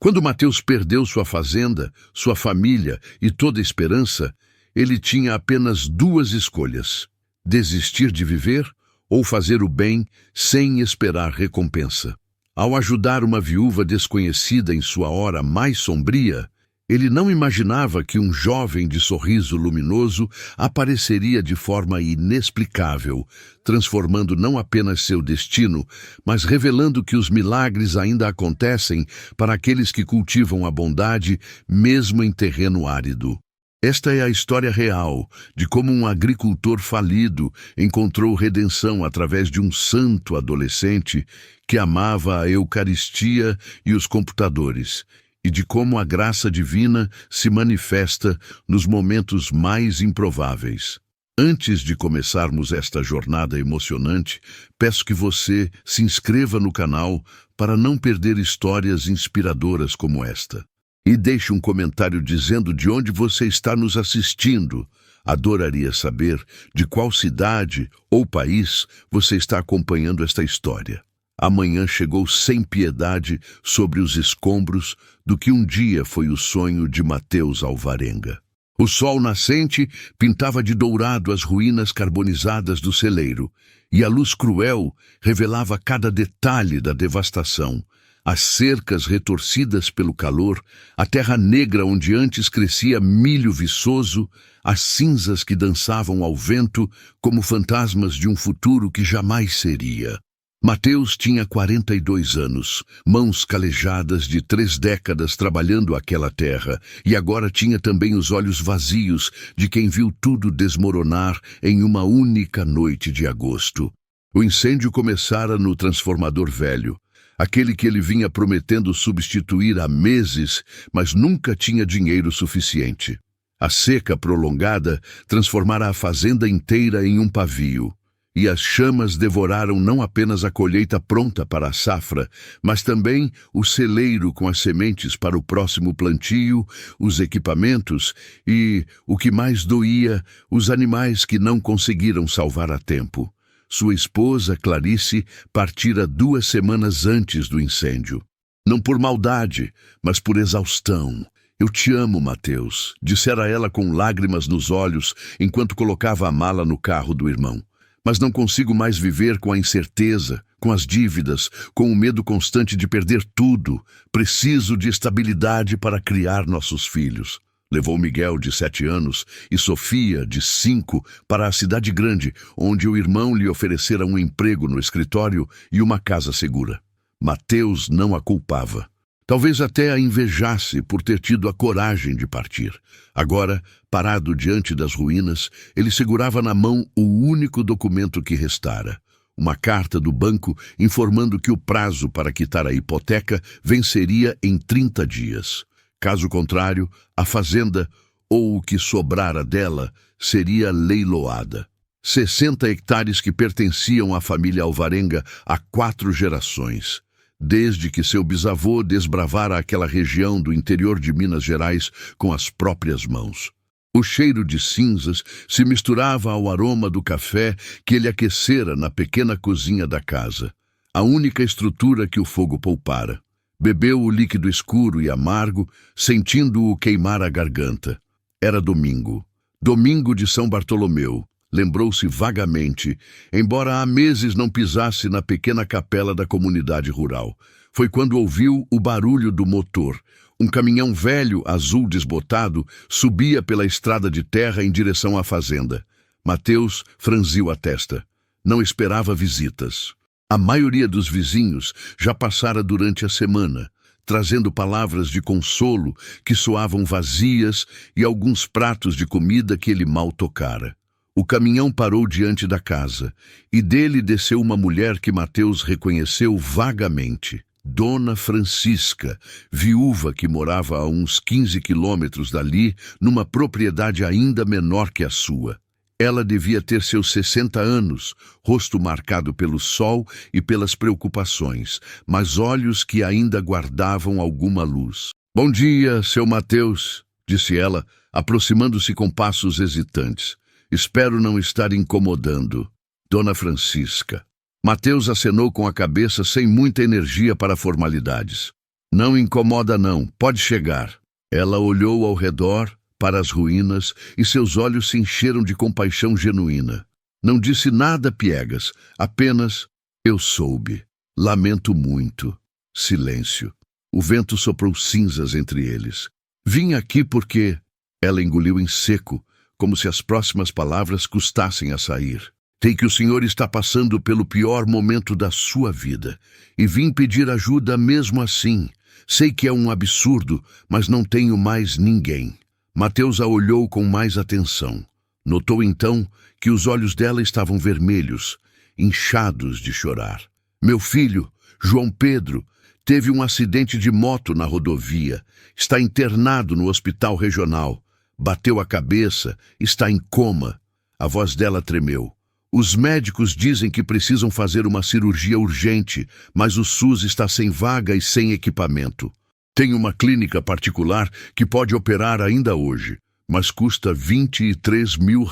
Quando Mateus perdeu sua fazenda, sua família e toda esperança, ele tinha apenas duas escolhas: desistir de viver ou fazer o bem sem esperar recompensa. Ao ajudar uma viúva desconhecida em sua hora mais sombria, ele não imaginava que um jovem de sorriso luminoso apareceria de forma inexplicável, transformando não apenas seu destino, mas revelando que os milagres ainda acontecem para aqueles que cultivam a bondade, mesmo em terreno árido. Esta é a história real de como um agricultor falido encontrou redenção através de um santo adolescente que amava a Eucaristia e os computadores, e de como a graça divina se manifesta nos momentos mais improváveis. Antes de começarmos esta jornada emocionante, peço que você se inscreva no canal para não perder histórias inspiradoras como esta. E deixe um comentário dizendo de onde você está nos assistindo. Adoraria saber de qual cidade ou país você está acompanhando esta história. Amanhã chegou sem piedade sobre os escombros do que um dia foi o sonho de Mateus Alvarenga. O sol nascente pintava de dourado as ruínas carbonizadas do celeiro, e a luz cruel revelava cada detalhe da devastação. As cercas retorcidas pelo calor, a terra negra onde antes crescia milho viçoso, as cinzas que dançavam ao vento como fantasmas de um futuro que jamais seria. Mateus tinha 42 anos, mãos calejadas de 3 décadas trabalhando aquela terra, e agora tinha também os olhos vazios de quem viu tudo desmoronar em uma única noite de agosto. O incêndio começara no transformador velho, aquele que ele vinha prometendo substituir há meses, mas nunca tinha dinheiro suficiente. A seca prolongada transformara a fazenda inteira em um pavio, e as chamas devoraram não apenas a colheita pronta para a safra, mas também o celeiro com as sementes para o próximo plantio, os equipamentos e, o que mais doía, os animais que não conseguiram salvar a tempo. Sua esposa, Clarice, partira 2 semanas antes do incêndio. Não por maldade, mas por exaustão. "Eu te amo, Mateus", dissera ela com lágrimas nos olhos enquanto colocava a mala no carro do irmão. "Mas não consigo mais viver com a incerteza, com as dívidas, com o medo constante de perder tudo. Preciso de estabilidade para criar nossos filhos." Levou Miguel, de 7 anos, e Sofia, de 5, para a cidade grande, onde o irmão lhe oferecera um emprego no escritório e uma casa segura. Mateus não a culpava. Talvez até a invejasse por ter tido a coragem de partir. Agora, parado diante das ruínas, ele segurava na mão o único documento que restara. Uma carta do banco informando que o prazo para quitar a hipoteca venceria em 30 dias. Caso contrário, a fazenda, ou o que sobrara dela, seria leiloada. 60 hectares que pertenciam à família Alvarenga há 4 gerações, desde que seu bisavô desbravara aquela região do interior de Minas Gerais com as próprias mãos. O cheiro de cinzas se misturava ao aroma do café que ele aquecera na pequena cozinha da casa, a única estrutura que o fogo poupara. Bebeu o líquido escuro e amargo, sentindo-o queimar a garganta. Era domingo. Domingo de São Bartolomeu. Lembrou-se vagamente, embora há meses não pisasse na pequena capela da comunidade rural. Foi quando ouviu o barulho do motor. Um caminhão velho, azul desbotado, subia pela estrada de terra em direção à fazenda. Mateus franziu a testa. Não esperava visitas. A maioria dos vizinhos já passara durante a semana, trazendo palavras de consolo que soavam vazias e alguns pratos de comida que ele mal tocara. O caminhão parou diante da casa, e dele desceu uma mulher que Mateus reconheceu vagamente. Dona Francisca, viúva que morava a uns 15 quilômetros dali, numa propriedade ainda menor que a sua. Ela devia ter seus 60 anos, rosto marcado pelo sol e pelas preocupações, mas olhos que ainda guardavam alguma luz. "Bom dia, seu Mateus", disse ela, aproximando-se com passos hesitantes. "Espero não estar incomodando." Dona Francisca. Mateus acenou com a cabeça sem muita energia para formalidades. Não incomoda não, pode chegar. Ela olhou ao redor, para as ruínas, e seus olhos se encheram de compaixão genuína. Não disse nada piegas, apenas, eu soube. Lamento muito. Silêncio. O vento soprou cinzas entre eles. Vim aqui porque... Ela engoliu em seco, como se as próximas palavras custassem a sair. Sei que o senhor está passando pelo pior momento da sua vida, e vim pedir ajuda mesmo assim. Sei que é um absurdo, mas não tenho mais ninguém. Mateus a olhou com mais atenção. Notou então que os olhos dela estavam vermelhos, inchados de chorar. Meu filho, João Pedro, teve um acidente de moto na rodovia. Está internado no hospital regional. Bateu a cabeça, está em coma. A voz dela tremeu. Os médicos dizem que precisam fazer uma cirurgia urgente, mas o SUS está sem vaga e sem equipamento. Tem uma clínica particular que pode operar ainda hoje, mas custa R$23 mil.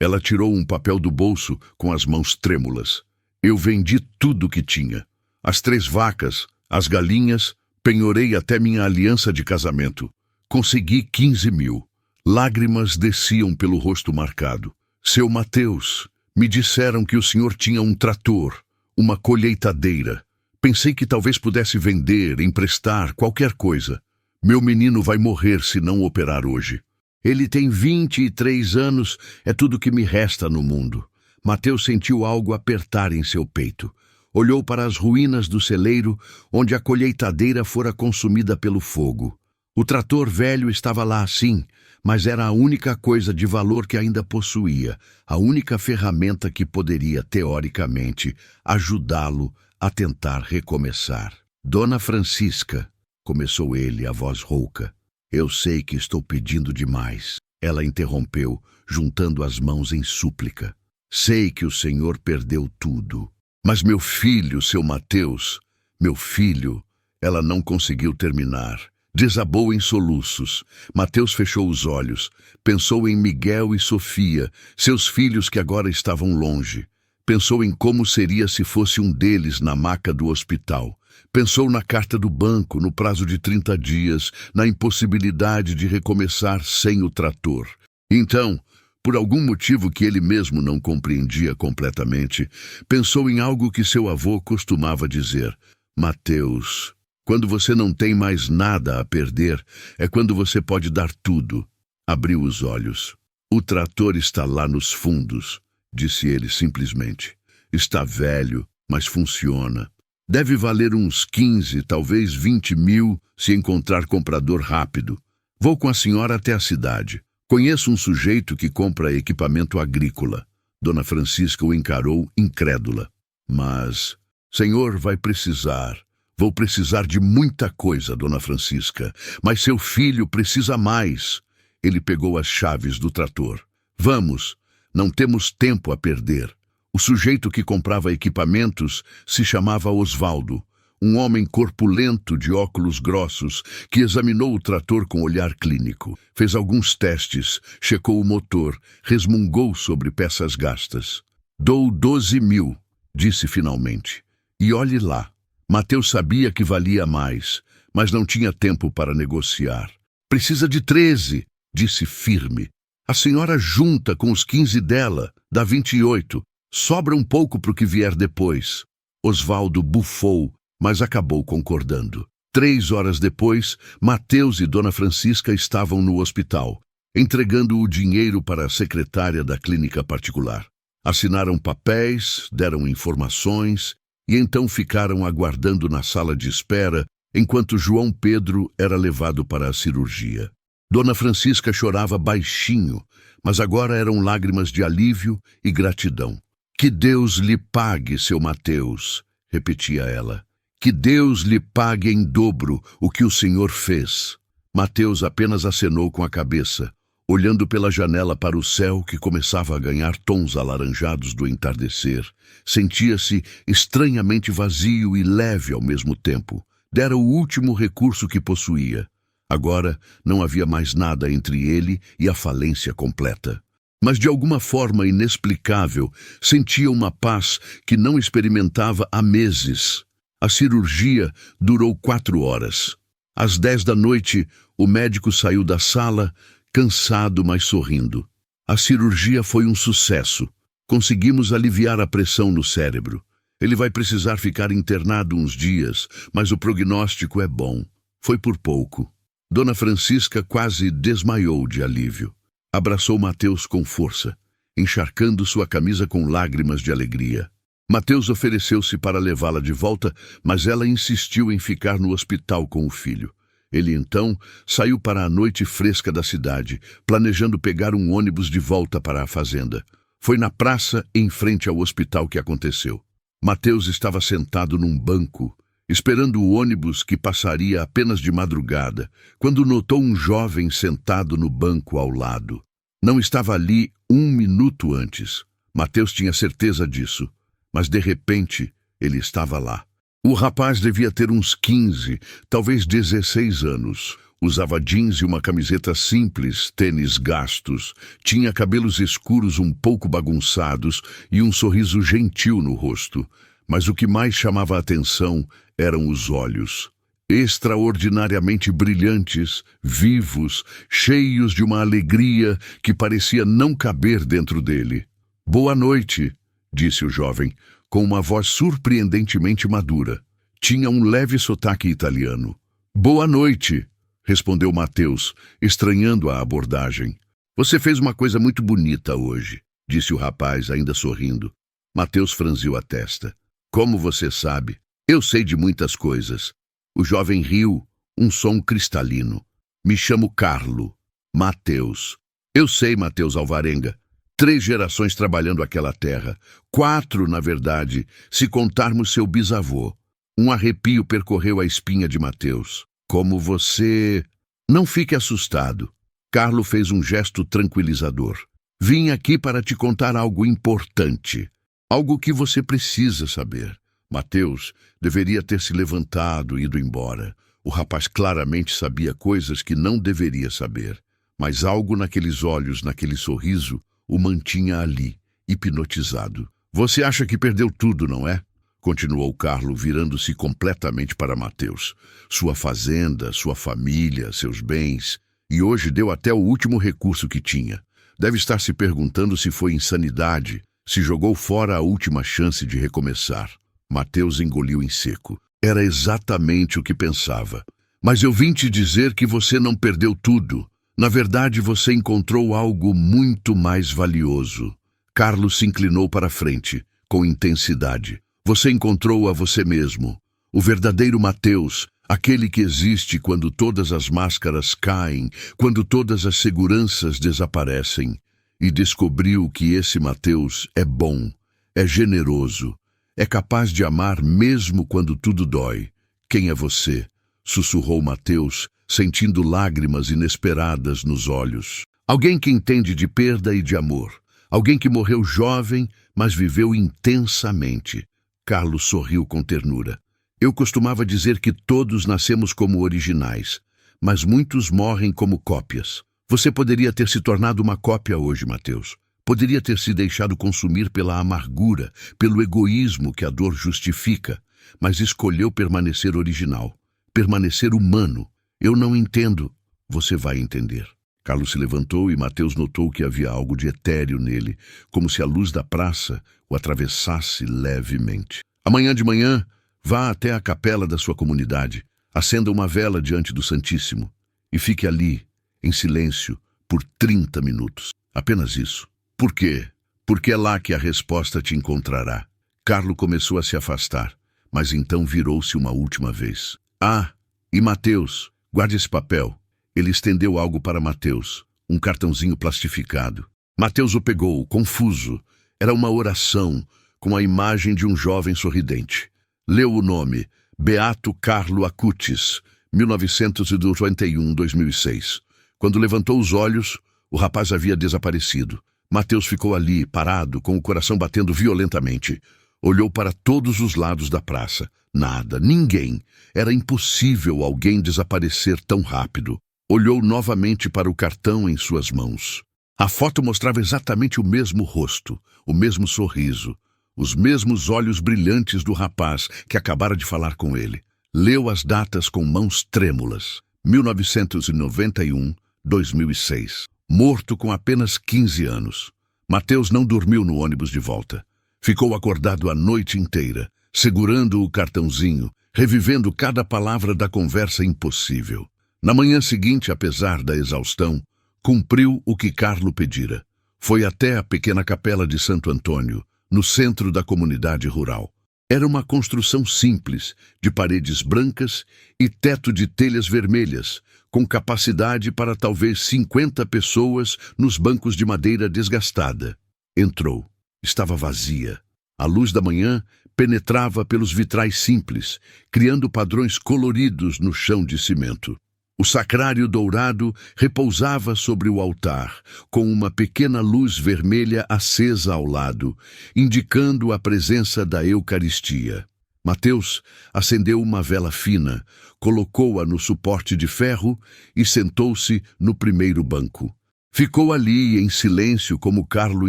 Ela tirou um papel do bolso com as mãos trêmulas. Eu vendi tudo que tinha. As 3 vacas, as galinhas, penhorei até minha aliança de casamento. Consegui 15 mil. Lágrimas desciam pelo rosto marcado. Seu Mateus, me disseram que o senhor tinha um trator, uma colheitadeira. Pensei que talvez pudesse vender, emprestar, qualquer coisa. Meu menino vai morrer se não operar hoje. Ele tem 23 anos, é tudo que me resta no mundo. Mateus sentiu algo apertar em seu peito. Olhou para as ruínas do celeiro, onde a colheitadeira fora consumida pelo fogo. O trator velho estava lá sim, mas era a única coisa de valor que ainda possuía, a única ferramenta que poderia, teoricamente, ajudá-lo a tentar recomeçar. Dona Francisca, começou ele, a voz rouca. Eu sei que estou pedindo demais. Ela interrompeu, juntando as mãos em súplica. Sei que o senhor perdeu tudo. Mas meu filho, seu Mateus, meu filho, ela não conseguiu terminar. Desabou em soluços. Mateus fechou os olhos. Pensou em Miguel e Sofia, seus filhos que agora estavam longe. Pensou em como seria se fosse um deles na maca do hospital. Pensou na carta do banco, no prazo de 30 dias, na impossibilidade de recomeçar sem o trator. Então, por algum motivo que ele mesmo não compreendia completamente, pensou em algo que seu avô costumava dizer. Mateus, quando você não tem mais nada a perder, é quando você pode dar tudo. Abriu os olhos. O trator está lá nos fundos, disse ele simplesmente. Está velho, mas funciona. Deve valer uns 15, talvez 20 mil, se encontrar comprador rápido. Vou com a senhora até a cidade. Conheço um sujeito que compra equipamento agrícola. Dona Francisca o encarou incrédula. Mas, senhor vai precisar. Vou precisar de muita coisa, Dona Francisca, mas seu filho precisa mais. Ele pegou as chaves do trator. Vamos, não temos tempo a perder. O sujeito que comprava equipamentos se chamava Osvaldo, um homem corpulento de óculos grossos que examinou o trator com olhar clínico. Fez alguns testes, checou o motor, resmungou sobre peças gastas. Dou 12 mil, disse finalmente. E olhe lá. Mateus sabia que valia mais, mas não tinha tempo para negociar. Precisa de 13, disse firme. A senhora junta com os 15 dela, dá 28. Sobra um pouco para o que vier depois. Osvaldo bufou, mas acabou concordando. 3 horas depois, Mateus e Dona Francisca estavam no hospital, entregando o dinheiro para a secretária da clínica particular. Assinaram papéis, deram informações e então ficaram aguardando na sala de espera enquanto João Pedro era levado para a cirurgia. Dona Francisca chorava baixinho, mas agora eram lágrimas de alívio e gratidão. Que Deus lhe pague, seu Mateus, repetia ela. Que Deus lhe pague em dobro o que o senhor fez. Mateus apenas acenou com a cabeça, olhando pela janela para o céu que começava a ganhar tons alaranjados do entardecer. Sentia-se estranhamente vazio e leve ao mesmo tempo. Dera o último recurso que possuía. Agora não havia mais nada entre ele e a falência completa. Mas de alguma forma inexplicável, sentia uma paz que não experimentava há meses. A cirurgia durou 4 horas. Às 10 da noite, o médico saiu da sala, cansado, mas sorrindo. A cirurgia foi um sucesso. Conseguimos aliviar a pressão no cérebro. Ele vai precisar ficar internado uns dias, mas o prognóstico é bom. Foi por pouco. Dona Francisca quase desmaiou de alívio. Abraçou Mateus com força, encharcando sua camisa com lágrimas de alegria. Mateus ofereceu-se para levá-la de volta, mas ela insistiu em ficar no hospital com o filho. Ele então saiu para a noite fresca da cidade, planejando pegar um ônibus de volta para a fazenda. Foi na praça, em frente ao hospital, que aconteceu. Mateus estava sentado num banco, esperando o ônibus que passaria apenas de madrugada, quando notou um jovem sentado no banco ao lado. Não estava ali 1 minuto antes. Mateus tinha certeza disso, mas de repente ele estava lá. O rapaz devia ter uns 15, talvez 16 anos. Usava jeans e uma camiseta simples, tênis gastos. Tinha cabelos escuros um pouco bagunçados e um sorriso gentil no rosto. Mas o que mais chamava a atenção eram os olhos. Extraordinariamente brilhantes, vivos, cheios de uma alegria que parecia não caber dentro dele. "Boa noite", disse o jovem, com uma voz surpreendentemente madura. Tinha um leve sotaque italiano. "Boa noite", respondeu Mateus, estranhando a abordagem. "Você fez uma coisa muito bonita hoje", disse o rapaz, ainda sorrindo. Mateus franziu a testa. "Como você sabe? Eu sei de muitas coisas." O jovem riu, um som cristalino. "Me chamo Carlo. Mateus." "Eu sei, Mateus Alvarenga. 3 gerações trabalhando aquela terra. 4, na verdade, se contarmos seu bisavô." Um arrepio percorreu a espinha de Mateus. "Como você..." "Não fique assustado." Carlo fez um gesto tranquilizador. "Vim aqui para te contar algo importante. Algo que você precisa saber." Mateus deveria ter se levantado e ido embora. O rapaz claramente sabia coisas que não deveria saber. Mas algo naqueles olhos, naquele sorriso, o mantinha ali, hipnotizado. "Você acha que perdeu tudo, não é?" continuou Carlo, virando-se completamente para Mateus. "Sua fazenda, sua família, seus bens. E hoje deu até o último recurso que tinha. Deve estar se perguntando se foi insanidade, se jogou fora a última chance de recomeçar." Mateus engoliu em seco. Era exatamente o que pensava. "Mas eu vim te dizer que você não perdeu tudo. Na verdade, você encontrou algo muito mais valioso." Carlos se inclinou para a frente, com intensidade. "Você encontrou a você mesmo. O verdadeiro Mateus, aquele que existe quando todas as máscaras caem, quando todas as seguranças desaparecem. E descobriu que esse Mateus é bom, é generoso, é capaz de amar mesmo quando tudo dói." "Quem é você?" sussurrou Mateus, sentindo lágrimas inesperadas nos olhos. "Alguém que entende de perda e de amor. Alguém que morreu jovem, mas viveu intensamente." Carlos sorriu com ternura. "Eu costumava dizer que todos nascemos como originais, mas muitos morrem como cópias. Você poderia ter se tornado uma cópia hoje, Mateus. Poderia ter se deixado consumir pela amargura, pelo egoísmo que a dor justifica, mas escolheu permanecer original, permanecer humano. Eu não entendo." "Você vai entender." Carlos se levantou e Mateus notou que havia algo de etéreo nele, como se a luz da praça o atravessasse levemente. "Amanhã de manhã, vá até a capela da sua comunidade, acenda uma vela diante do Santíssimo e fique ali, em silêncio, por 30 minutos. Apenas isso." "Por quê?" "Porque é lá que a resposta te encontrará." Carlo começou a se afastar, mas então virou-se uma última vez. "Ah, e Mateus, guarde esse papel." Ele estendeu algo para Mateus, um cartãozinho plastificado. Mateus o pegou, confuso. Era uma oração, com a imagem de um jovem sorridente. Leu o nome: Beato Carlo Acutis, 1991-2006. Quando levantou os olhos, o rapaz havia desaparecido. Mateus ficou ali, parado, com o coração batendo violentamente. Olhou para todos os lados da praça. Nada, ninguém. Era impossível alguém desaparecer tão rápido. Olhou novamente para o cartão em suas mãos. A foto mostrava exatamente o mesmo rosto, o mesmo sorriso. os mesmos olhos brilhantes do rapaz que acabara de falar com ele. Leu as datas com mãos trêmulas. 1991, 2006. Morto com apenas 15 anos. Mateus não dormiu no ônibus de volta. Ficou acordado a noite inteira, segurando o cartãozinho, revivendo cada palavra da conversa impossível. Na manhã seguinte, apesar da exaustão, cumpriu o que Carlo pedira. Foi até a pequena capela de Santo Antônio, no centro da comunidade rural. Era uma construção simples, de paredes brancas e teto de telhas vermelhas, com capacidade para talvez 50 pessoas nos bancos de madeira desgastada. Entrou. Estava vazia. A luz da manhã penetrava pelos vitrais simples, criando padrões coloridos no chão de cimento. O sacrário dourado repousava sobre o altar, com uma pequena luz vermelha acesa ao lado, indicando a presença da Eucaristia. Mateus acendeu uma vela fina, colocou-a no suporte de ferro e sentou-se no primeiro banco. Ficou ali em silêncio como Carlo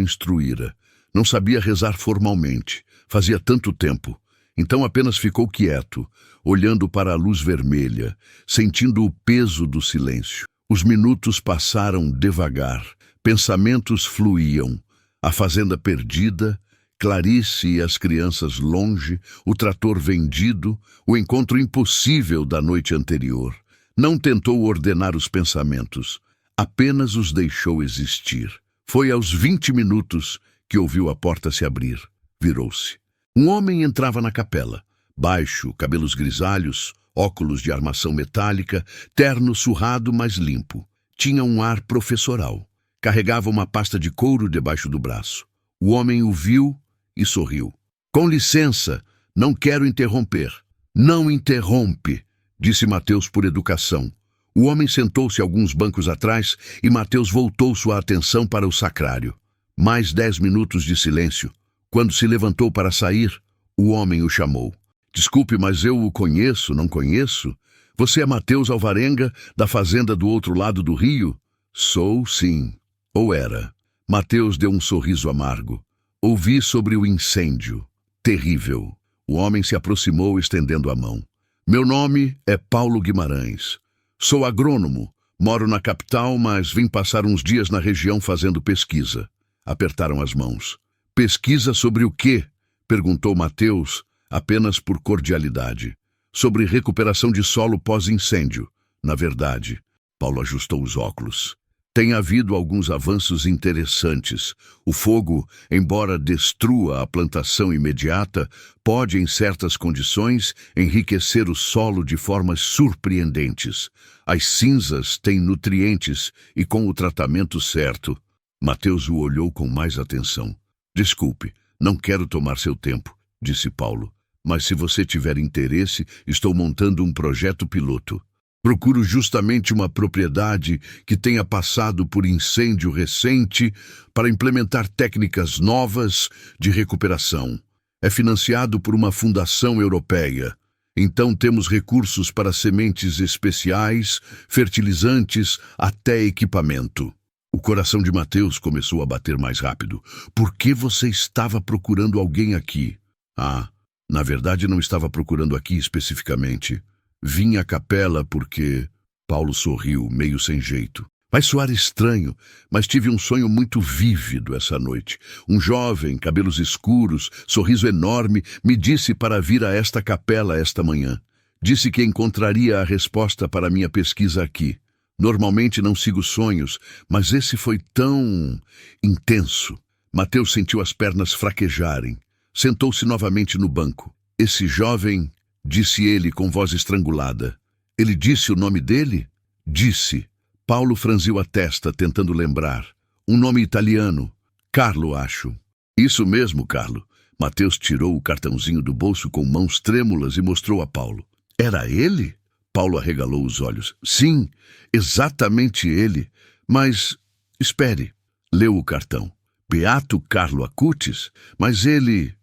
instruíra. Não sabia rezar formalmente, fazia tanto tempo. Então apenas ficou quieto, olhando para a luz vermelha, sentindo o peso do silêncio. Os minutos passaram devagar, pensamentos fluíam. A fazenda perdida, Clarice e as crianças longe, o trator vendido, o encontro impossível da noite anterior. Não tentou ordenar os pensamentos, apenas os deixou existir. Foi aos 20 minutos que ouviu a porta se abrir. Virou-se. Um homem entrava na capela, baixo, cabelos grisalhos, óculos de armação metálica, terno surrado, mas limpo. Tinha um ar professoral. Carregava uma pasta de couro debaixo do braço. O homem o viu e sorriu. Com licença, não quero interromper. Não interrompe, disse Mateus por educação. O homem sentou-se alguns bancos atrás e Mateus voltou sua atenção para o sacrário. Mais 10 minutos de silêncio. Quando se levantou para sair, o homem o chamou. Desculpe, mas eu o conheço, não conheço? Você é Mateus Alvarenga, da fazenda do outro lado do rio? Sou, sim. Ou era. Mateus deu um sorriso amargo. Ouvi sobre o incêndio. Terrível. O homem se aproximou, estendendo a mão. Meu nome é Paulo Guimarães. Sou agrônomo. Moro na capital, mas vim passar uns dias na região fazendo pesquisa. Apertaram as mãos. Pesquisa sobre o quê? Perguntou Mateus, apenas por cordialidade. Sobre recuperação de solo pós-incêndio. Na verdade, Paulo ajustou os óculos. Tem havido alguns avanços interessantes. O fogo, embora destrua a plantação imediata, pode, em certas condições, enriquecer o solo de formas surpreendentes. As cinzas têm nutrientes e, com o tratamento certo... Mateus o olhou com mais atenção. Desculpe, não quero tomar seu tempo, disse Paulo. Mas se você tiver interesse, estou montando um projeto piloto. Procuro justamente uma propriedade que tenha passado por incêndio recente para implementar técnicas novas de recuperação. É financiado por uma fundação europeia. Então temos recursos para sementes especiais, fertilizantes, até equipamento. O coração de Mateus começou a bater mais rápido. Por que você estava procurando alguém aqui? Ah, na verdade não estava procurando aqui especificamente. Vim à capela porque... Paulo sorriu, meio sem jeito. Vai soar estranho, mas tive um sonho muito vívido essa noite. Um jovem, cabelos escuros, sorriso enorme, me disse para vir a esta capela esta manhã. Disse que encontraria a resposta para minha pesquisa aqui. Normalmente não sigo sonhos, mas esse foi tão intenso. Mateus sentiu as pernas fraquejarem. Sentou-se novamente no banco. Esse jovem, disse ele com voz estrangulada. Ele disse o nome dele? Disse. Paulo franziu a testa, tentando lembrar. Um nome italiano. Carlo, acho. Isso mesmo, Carlo. Mateus tirou o cartãozinho do bolso com mãos trêmulas e mostrou a Paulo. Era ele? Paulo arregalou os olhos. Sim, exatamente ele. Mas, espere. Leu o cartão. Beato Carlo Acutis? Mas ele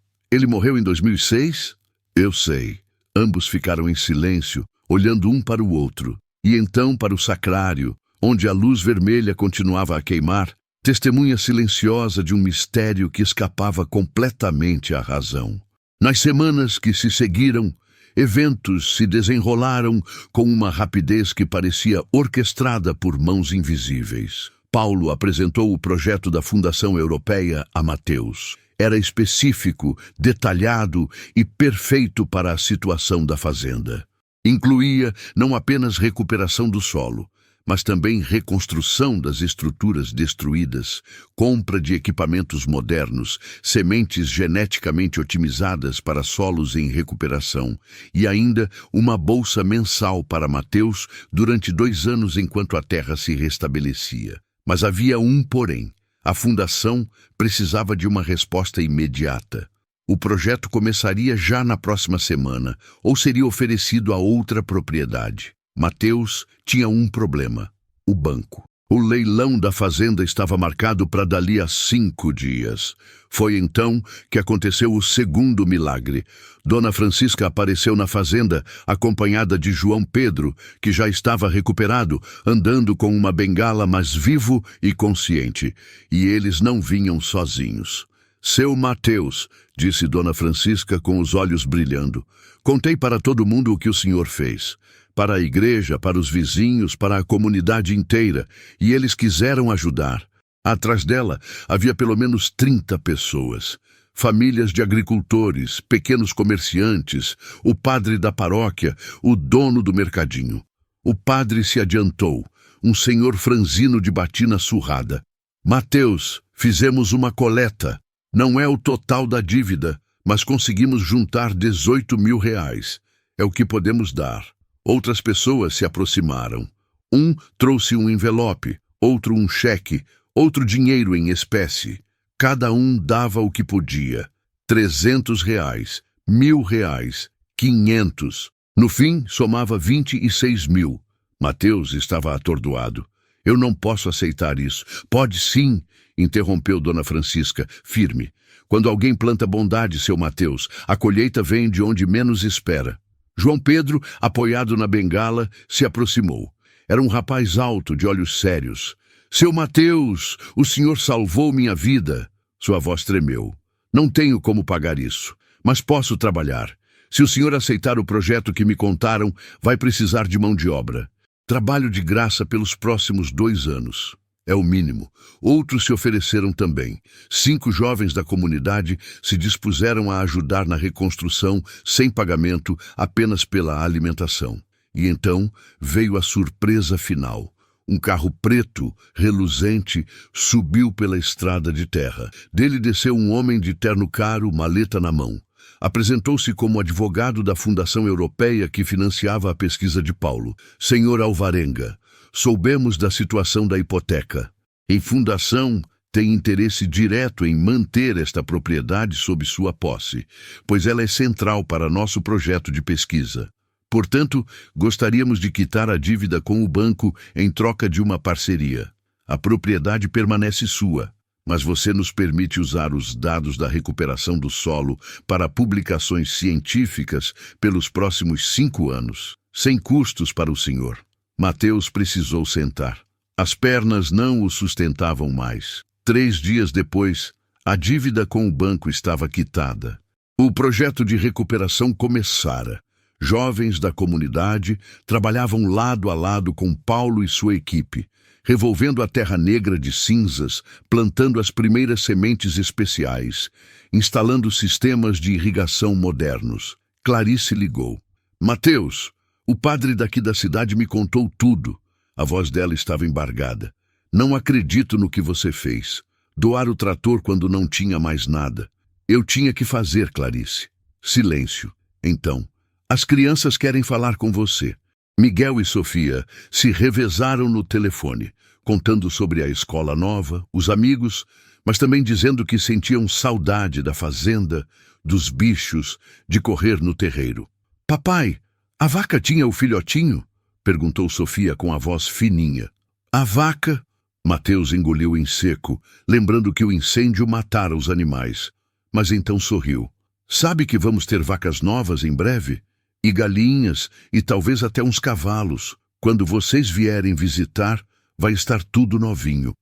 morreu em 2006? Eu sei. Ambos ficaram em silêncio, olhando um para o outro. E então para o sacrário, onde a luz vermelha continuava a queimar, testemunha silenciosa de um mistério que escapava completamente à razão. Nas semanas que se seguiram, eventos se desenrolaram com uma rapidez que parecia orquestrada por mãos invisíveis. Paulo apresentou o projeto da Fundação Europeia a Mateus. Era específico, detalhado e perfeito para a situação da fazenda. Incluía não apenas recuperação do solo, mas também reconstrução das estruturas destruídas, compra de equipamentos modernos, sementes geneticamente otimizadas para solos em recuperação e ainda uma bolsa mensal para Mateus durante 2 anos enquanto a terra se restabelecia. Mas havia um porém. A fundação precisava de uma resposta imediata. O projeto começaria já na próxima semana ou seria oferecido a outra propriedade. Mateus tinha um problema: o banco. O leilão da fazenda estava marcado para dali a 5 dias. Foi então que aconteceu o segundo milagre. Dona Francisca apareceu na fazenda, acompanhada de João Pedro, que já estava recuperado, andando com uma bengala, mas vivo e consciente. E eles não vinham sozinhos. Seu Mateus, disse Dona Francisca com os olhos brilhando, contei para todo mundo o que o senhor fez. Para a igreja, para os vizinhos, para a comunidade inteira, e eles quiseram ajudar. Atrás dela havia pelo menos 30 pessoas. Famílias de agricultores, pequenos comerciantes, o padre da paróquia, o dono do mercadinho. O padre se adiantou, um senhor franzino de batina surrada. Mateus, fizemos uma coleta. Não é o total da dívida, mas conseguimos juntar 18 mil reais. É o que podemos dar. Outras pessoas se aproximaram. Um trouxe um envelope, outro um cheque, outro dinheiro em espécie. Cada um dava o que podia. 300 reais, 1.000 reais, 500. No fim, somava 26 mil. Mateus estava atordoado. Eu não posso aceitar isso. Pode sim, interrompeu Dona Francisca, firme. Quando alguém planta bondade, seu Mateus, a colheita vem de onde menos espera. João Pedro, apoiado na bengala, se aproximou. Era um rapaz alto, de olhos sérios. Seu Mateus, o senhor salvou minha vida. Sua voz tremeu. Não tenho como pagar isso, mas posso trabalhar. Se o senhor aceitar o projeto que me contaram, vai precisar de mão de obra. Trabalho de graça pelos próximos 2 anos. É o mínimo. Outros se ofereceram também. 5 jovens da comunidade se dispuseram a ajudar na reconstrução, sem pagamento, apenas pela alimentação. E então veio a surpresa final. Um carro preto, reluzente, subiu pela estrada de terra. Dele desceu um homem de terno caro, maleta na mão. Apresentou-se como advogado da Fundação Europeia que financiava a pesquisa de Paulo. Senhor Alvarenga, soubemos da situação da hipoteca. A fundação tem interesse direto em manter esta propriedade sob sua posse, pois ela é central para nosso projeto de pesquisa. Portanto, gostaríamos de quitar a dívida com o banco em troca de uma parceria. A propriedade permanece sua, mas você nos permite usar os dados da recuperação do solo para publicações científicas pelos próximos 5 anos, sem custos para o senhor. Mateus precisou sentar. As pernas não o sustentavam mais. 3 dias depois, a dívida com o banco estava quitada. O projeto de recuperação começara. Jovens da comunidade trabalhavam lado a lado com Paulo e sua equipe, revolvendo a terra negra de cinzas, plantando as primeiras sementes especiais, instalando sistemas de irrigação modernos. Clarice ligou. Mateus, o padre daqui da cidade me contou tudo. A voz dela estava embargada. Não acredito no que você fez. Doar o trator quando não tinha mais nada. Eu tinha que fazer, Clarice. Silêncio. Então, as crianças querem falar com você. Miguel e Sofia se revezaram no telefone, contando sobre a escola nova, os amigos, mas também dizendo que sentiam saudade da fazenda, dos bichos, de correr no terreiro. Papai, a vaca tinha o filhotinho? Perguntou Sofia com a voz fininha. A vaca? Mateus engoliu em seco, lembrando que o incêndio matara os animais. Mas então sorriu. Sabe que vamos ter vacas novas em breve? E galinhas, e talvez até uns cavalos. Quando vocês vierem visitar, vai estar tudo novinho.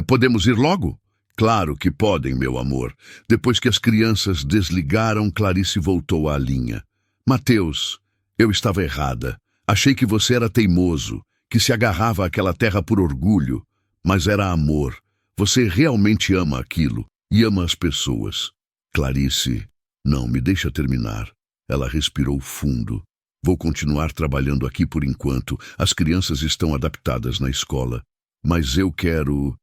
Podemos ir logo? Claro que podem, meu amor. Depois que as crianças desligaram, Clarice voltou à linha. Mateus, eu estava errada. Achei que você era teimoso, que se agarrava àquela terra por orgulho. Mas era amor. Você realmente ama aquilo e ama as pessoas. Clarice, não, me deixa terminar. Ela respirou fundo. Vou continuar trabalhando aqui por enquanto. As crianças estão adaptadas na escola. Mas eu quero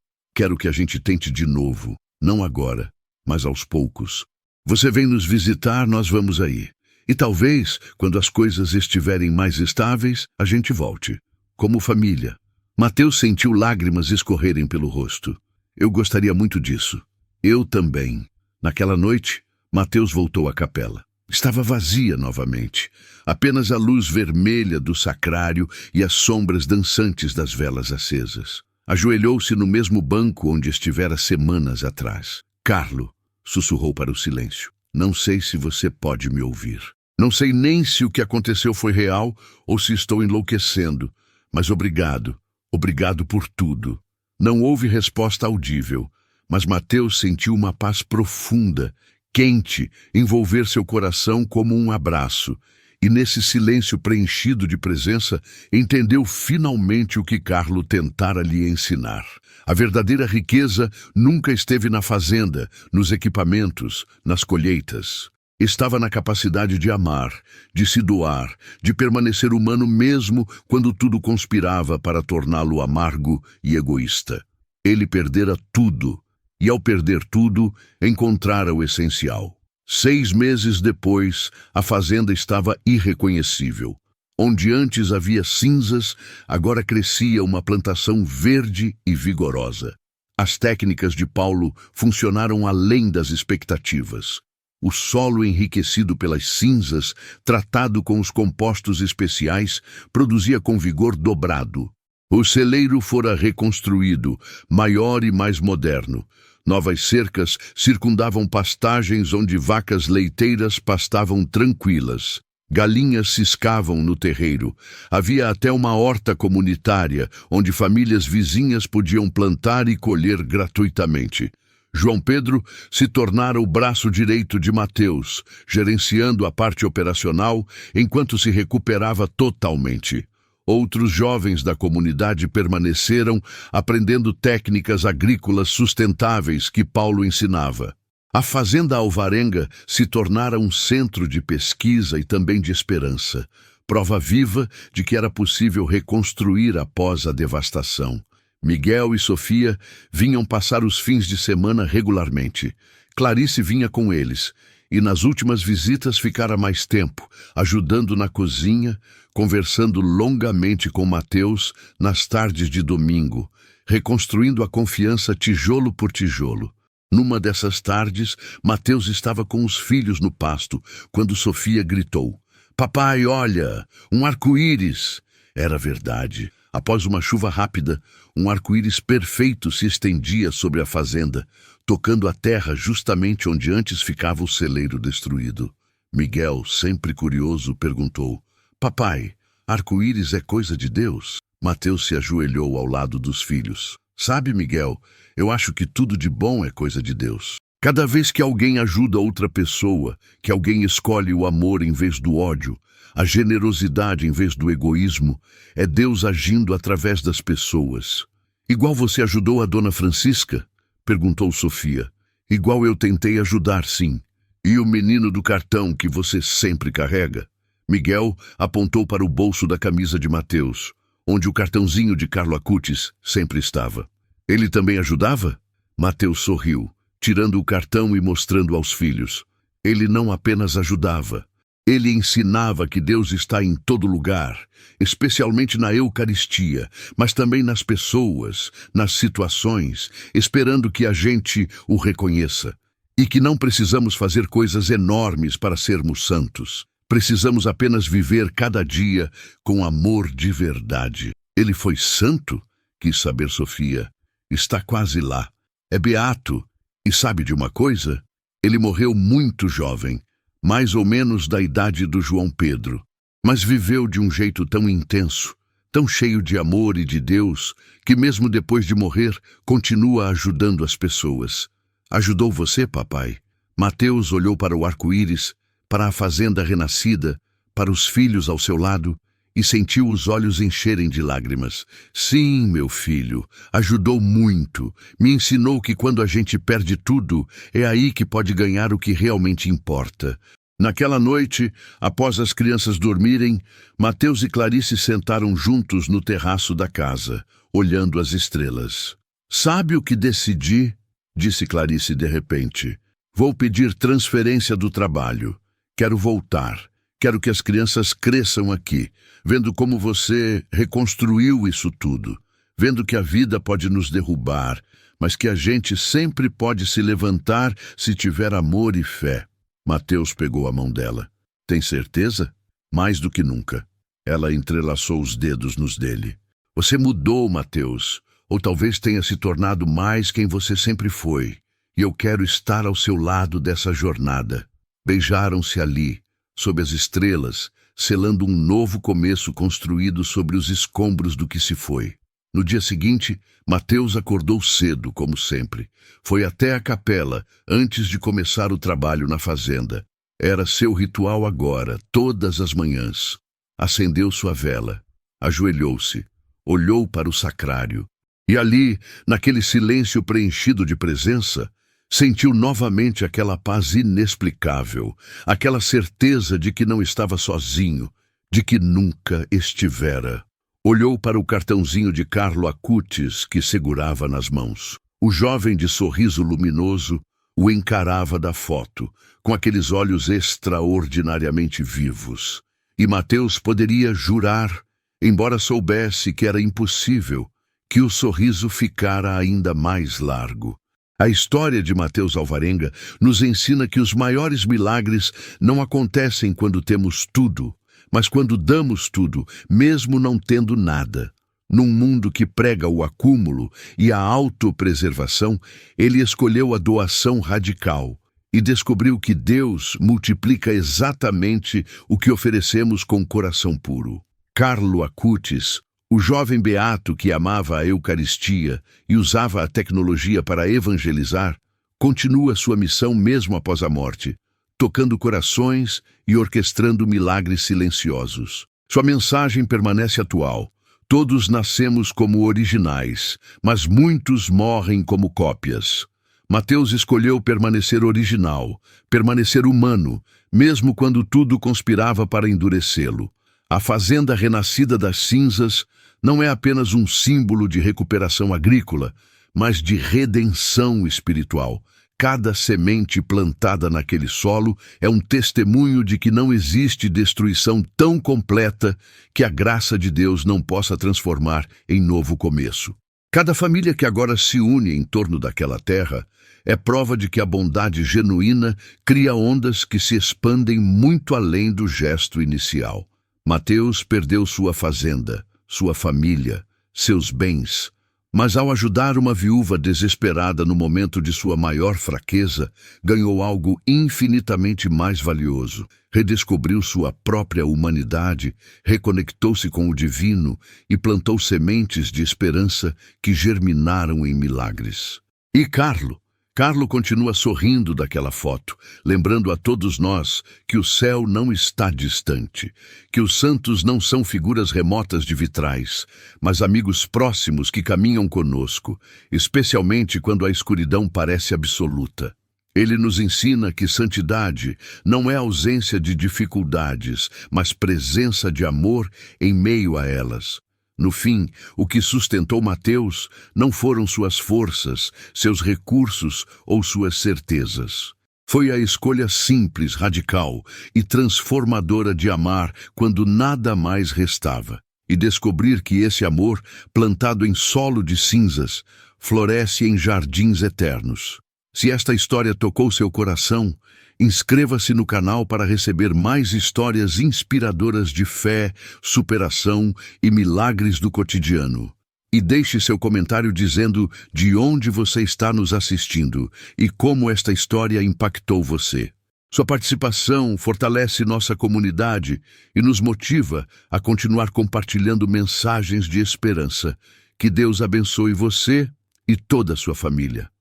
que a gente tente de novo. Não agora, mas aos poucos. Você vem nos visitar, nós vamos aí. E talvez, quando as coisas estiverem mais estáveis, a gente volte. Como família. Mateus sentiu lágrimas escorrerem pelo rosto. Eu gostaria muito disso. Eu também. Naquela noite, Mateus voltou à capela. Estava vazia novamente. Apenas a luz vermelha do sacrário e as sombras dançantes das velas acesas. Ajoelhou-se no mesmo banco onde estivera semanas atrás. Carlo, sussurrou para o silêncio. Não sei se você pode me ouvir. Não sei nem se o que aconteceu foi real ou se estou enlouquecendo. Mas obrigado. Obrigado por tudo. Não houve resposta audível, mas Mateus sentiu uma paz profunda, quente, envolver seu coração como um abraço, e nesse silêncio preenchido de presença, entendeu finalmente o que Carlo tentara lhe ensinar. A verdadeira riqueza nunca esteve na fazenda, nos equipamentos, nas colheitas. Estava na capacidade de amar, de se doar, de permanecer humano mesmo quando tudo conspirava para torná-lo amargo e egoísta. Ele perdera tudo, e ao perder tudo, encontrara o essencial. 6 meses depois, a fazenda estava irreconhecível. Onde antes havia cinzas, agora crescia uma plantação verde e vigorosa. As técnicas de Paulo funcionaram além das expectativas. O solo enriquecido pelas cinzas, tratado com os compostos especiais, produzia com vigor dobrado. O celeiro fora reconstruído, maior e mais moderno. Novas cercas circundavam pastagens onde vacas leiteiras pastavam tranquilas. Galinhas ciscavam no terreiro. Havia até uma horta comunitária, onde famílias vizinhas podiam plantar e colher gratuitamente. João Pedro se tornara o braço direito de Mateus, gerenciando a parte operacional enquanto se recuperava totalmente. Outros jovens da comunidade permaneceram, aprendendo técnicas agrícolas sustentáveis que Paulo ensinava. A fazenda alvarenga se tornara um centro de pesquisa e também de esperança, prova viva de que era possível reconstruir após a devastação. Miguel e Sofia vinham passar os fins de semana regularmente. Clarice vinha com eles, e nas últimas visitas ficara mais tempo, ajudando na cozinha, conversando longamente com Mateus nas tardes de domingo, reconstruindo a confiança tijolo por tijolo. Numa dessas tardes, Mateus estava com os filhos no pasto, quando Sofia gritou: "Papai, olha, um arco-íris!" Era verdade. Após uma chuva rápida, um arco-íris perfeito se estendia sobre a fazenda, tocando a terra justamente onde antes ficava o celeiro destruído. Miguel, sempre curioso, perguntou: "Papai, arco-íris é coisa de Deus?" Mateus se ajoelhou ao lado dos filhos. "Sabe, Miguel, eu acho que tudo de bom é coisa de Deus. Cada vez que alguém ajuda outra pessoa, que alguém escolhe o amor em vez do ódio, a generosidade em vez do egoísmo, é Deus agindo através das pessoas. Igual você ajudou a Dona Francisca?" perguntou Sofia. "Igual eu tentei ajudar, sim. E o menino do cartão que você sempre carrega?" Miguel apontou para o bolso da camisa de Mateus, onde o cartãozinho de Carlo Acutis sempre estava. "Ele também ajudava?" Mateus sorriu, tirando o cartão e mostrando aos filhos. Ele não apenas ajudava. Ele ensinava que Deus está em todo lugar, especialmente na Eucaristia, mas também nas pessoas, nas situações, esperando que a gente o reconheça. E que não precisamos fazer coisas enormes para sermos santos. Precisamos apenas viver cada dia com amor de verdade. "Ele foi santo?" quis saber Sofia. "Está quase lá. É beato. E sabe de uma coisa? Ele morreu muito jovem, mais ou menos da idade do João Pedro, mas viveu de um jeito tão intenso, tão cheio de amor e de Deus, que mesmo depois de morrer, continua ajudando as pessoas. Ajudou você, papai? Mateus olhou para o arco-íris, para a fazenda renascida, para os filhos ao seu lado, e sentiu os olhos encherem de lágrimas. Sim, meu filho, ajudou muito. Me ensinou que quando a gente perde tudo, é aí que pode ganhar o que realmente importa. Naquela noite, após as crianças dormirem, Mateus e Clarice sentaram juntos no terraço da casa, olhando as estrelas. Sabe o que decidi? Disse Clarice de repente. Vou pedir transferência do trabalho. Quero voltar. Quero que as crianças cresçam aqui, vendo como você reconstruiu isso tudo, vendo que a vida pode nos derrubar, mas que a gente sempre pode se levantar se tiver amor e fé. Mateus pegou a mão dela. Tem certeza? Mais do que nunca. Ela entrelaçou os dedos nos dele. Você mudou, Mateus, ou talvez tenha se tornado mais quem você sempre foi, e eu quero estar ao seu lado dessa jornada. Beijaram-se ali, sob as estrelas, selando um novo começo construído sobre os escombros do que se foi. No dia seguinte, Mateus acordou cedo, como sempre. Foi até a capela, antes de começar o trabalho na fazenda. Era seu ritual agora, todas as manhãs. Acendeu sua vela, ajoelhou-se, olhou para o sacrário. E ali, naquele silêncio preenchido de presença, sentiu novamente aquela paz inexplicável, aquela certeza de que não estava sozinho, de que nunca estivera. Olhou para o cartãozinho de Carlo Acutis que segurava nas mãos. O jovem de sorriso luminoso o encarava da foto, com aqueles olhos extraordinariamente vivos. E Mateus poderia jurar, embora soubesse que era impossível, que o sorriso ficara ainda mais largo. A história de Mateus Alvarenga nos ensina que os maiores milagres não acontecem quando temos tudo, mas quando damos tudo, mesmo não tendo nada. Num mundo que prega o acúmulo e a autopreservação, ele escolheu a doação radical e descobriu que Deus multiplica exatamente o que oferecemos com coração puro. Carlo Acutis, o jovem beato que amava a Eucaristia e usava a tecnologia para evangelizar, continua sua missão mesmo após a morte, tocando corações e orquestrando milagres silenciosos. Sua mensagem permanece atual. Todos nascemos como originais, mas muitos morrem como cópias. Mateus escolheu permanecer original, permanecer humano, mesmo quando tudo conspirava para endurecê-lo. A fazenda renascida das cinzas não é apenas um símbolo de recuperação agrícola, mas de redenção espiritual. Cada semente plantada naquele solo é um testemunho de que não existe destruição tão completa que a graça de Deus não possa transformar em novo começo. Cada família que agora se une em torno daquela terra é prova de que a bondade genuína cria ondas que se expandem muito além do gesto inicial. Mateus perdeu sua fazenda, sua família, seus bens, mas ao ajudar uma viúva desesperada no momento de sua maior fraqueza, ganhou algo infinitamente mais valioso. Redescobriu sua própria humanidade, reconectou-se com o divino e plantou sementes de esperança que germinaram em milagres. E Carlo continua sorrindo daquela foto, lembrando a todos nós que o céu não está distante, que os santos não são figuras remotas de vitrais, mas amigos próximos que caminham conosco, especialmente quando a escuridão parece absoluta. Ele nos ensina que santidade não é ausência de dificuldades, mas presença de amor em meio a elas. No fim, o que sustentou Mateus não foram suas forças, seus recursos ou suas certezas. Foi a escolha simples, radical e transformadora de amar quando nada mais restava, e descobrir que esse amor, plantado em solo de cinzas, floresce em jardins eternos. Se esta história tocou seu coração, inscreva-se no canal para receber mais histórias inspiradoras de fé, superação e milagres do cotidiano. E deixe seu comentário dizendo de onde você está nos assistindo e como esta história impactou você. Sua participação fortalece nossa comunidade e nos motiva a continuar compartilhando mensagens de esperança. Que Deus abençoe você e toda a sua família.